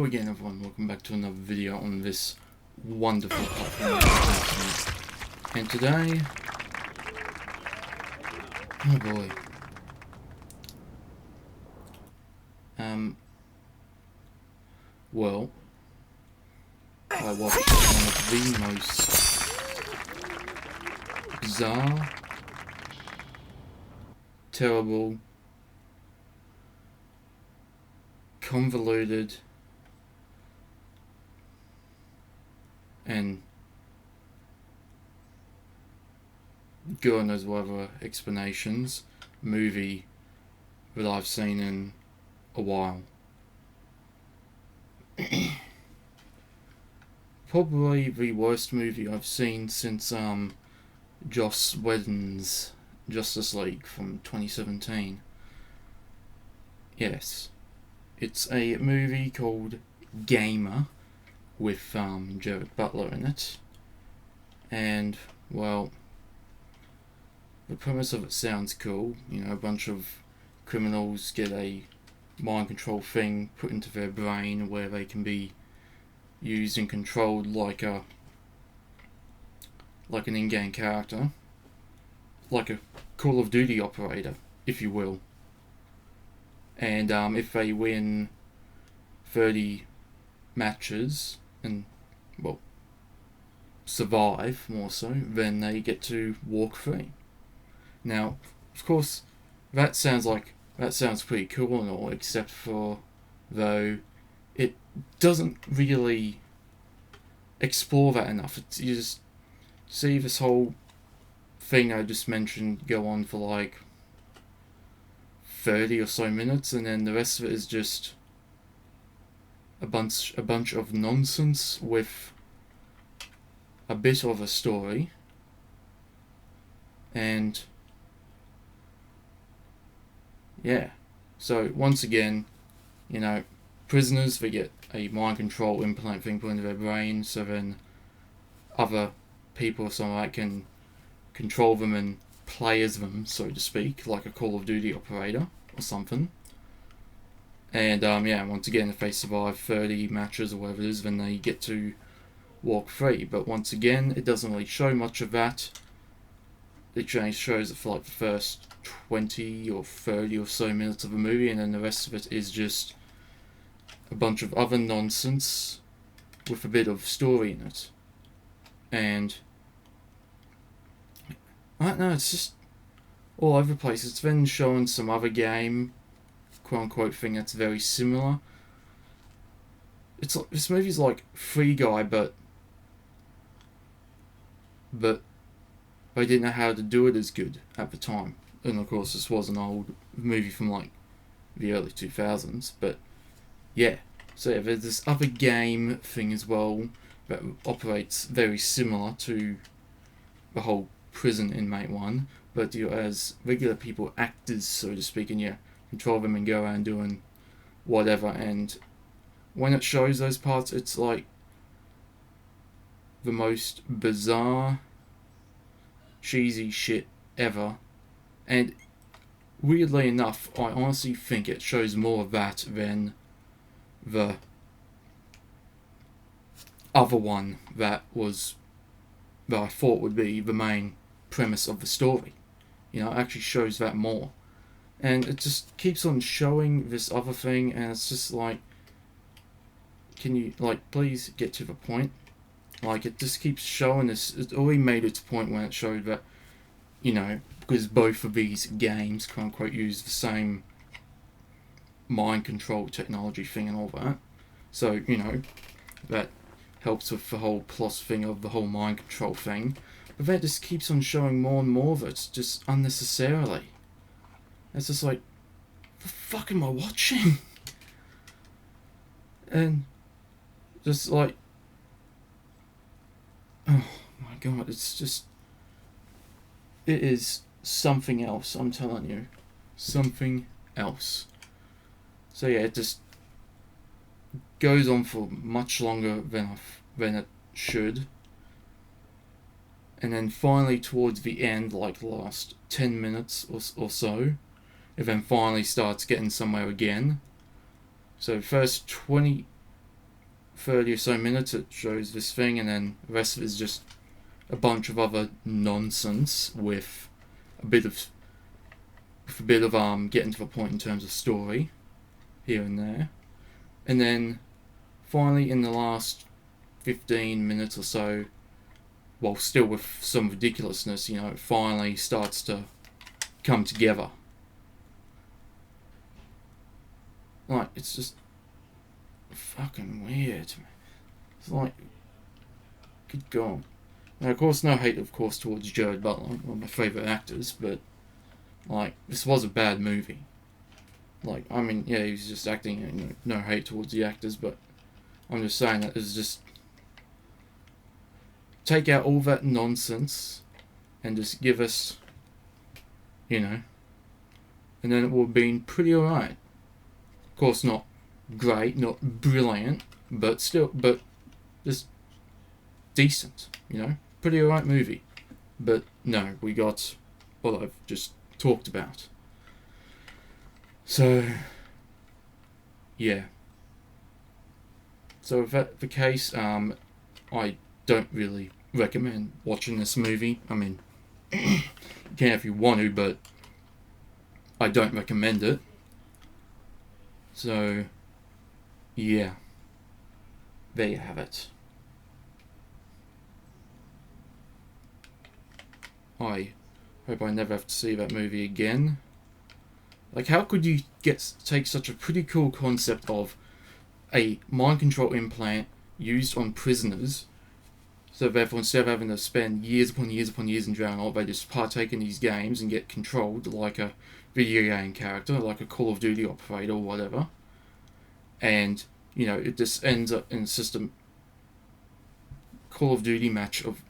again everyone, welcome back to another video on this wonderful platform. And today, oh boy, well, I watched one of the most bizarre, terrible, convoluted, and God knows what other explanations movie that I've seen in a while. Probably the worst movie I've seen since Joss Whedon's Justice League from 2017. Yes, it's a movie called Gamer with Gerard Butler in it, and well, the premise of it sounds cool. You know, a bunch of criminals get a mind control thing put into their brain where they can be used and controlled like an in-game character, like a Call of Duty operator, if you will. And if they win 30 matches and, well, survive more so, then they get to walk free. Now, of course, that sounds pretty cool and all, except for, though, it doesn't really explore that enough. You just see this whole thing I just mentioned go on for like 30 or so minutes, and then the rest of it is just a bunch of nonsense with a bit of a story. And yeah, so once again, you know, prisoners, they get a mind control implant thing put into their brain, so then other people or something like that can control them and play as them, so to speak, like a Call of Duty operator or something. And yeah, once again, if they survive 30 matches or whatever it is, then they get to walk free. But once again, it doesn't really show much of that. It only shows it for like the first 20 or 30 or so minutes of a movie, and then the rest of it is just a bunch of other nonsense with a bit of story in it. And I don't know, it's just all over the place. It's then showing some other game, quote unquote, thing that's very similar. It's like, this movie's like Free Guy, but they didn't know how to do it as good at the time. And of course, this was an old movie from like the early 2000s, but yeah. So yeah, there's this other game thing as well that operates very similar to the whole prison inmate one, but you as regular people, actors, so to speak, and you control them and go around doing whatever. And when it shows those parts, it's like the most bizarre, cheesy shit ever. And weirdly enough, I honestly think it shows more of that than the other one that I thought would be the main premise of the story. You know, it actually shows that more. And it just keeps on showing this other thing, and it's just like, can you, like, please get to the point? Like, it just keeps showing this. It already made its point when it showed that, you know, because both of these games, quote unquote, use the same mind control technology thing and all that. So, you know, that helps with the whole plus thing of the whole mind control thing. But that just keeps on showing more and more of it, just unnecessarily. It's just like, what the fuck am I watching? And just like, oh my god, it's just, it is something else, I'm telling you. Something else. So yeah, it just goes on for much longer than it should. And then finally towards the end, like the last 10 minutes or so, it then finally starts getting somewhere again. So first 20 30 or so minutes it shows this thing, and then the rest of it is just a bunch of other nonsense with a bit of getting to the point in terms of story here and there. And then finally in the last 15 minutes or so, well, still with some ridiculousness, it finally starts to come together. Like, it's just fucking weird. It's like, good God. Now, of course, no hate, of course, towards Gerard Butler, one of my favourite actors, but, like, this was a bad movie. Like, I mean, yeah, he was just acting, no hate towards the actors, but I'm just saying that it's just, take out all that nonsense and just give us, and then it would have been pretty alright. Of course, not great, not brilliant, but just decent, pretty alright movie. But no, we got what I've just talked about. So, yeah. So if that's the case, I don't really recommend watching this movie. I mean, you can if you want to, but I don't recommend it. So, yeah. There you have it. I hope I never have to see that movie again. Like, how could you take such a pretty cool concept of a mind control implant used on prisoners, so therefore instead of having to spend years upon years upon years in jail, they just partake in these games and get controlled like a video game character, like a Call of Duty operator or whatever, and it just ends up in a system Call of Duty match of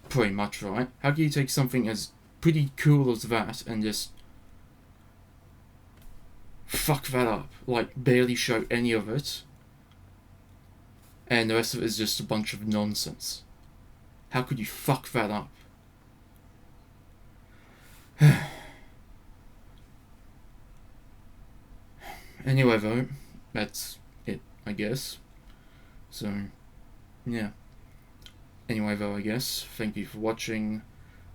pretty much, right? How can you take something as pretty cool as that and just fuck that up? Like, barely show any of it, and the rest of it is just a bunch of nonsense. How could you fuck that up? Anyway, though, that's it, I guess. So, yeah. Anyway, though, I guess, thank you for watching.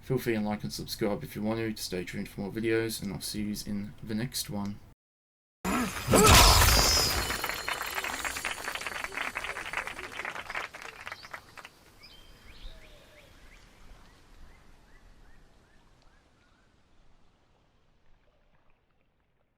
Feel free and like and subscribe if you want to stay tuned for more videos, and I'll see you in the next one.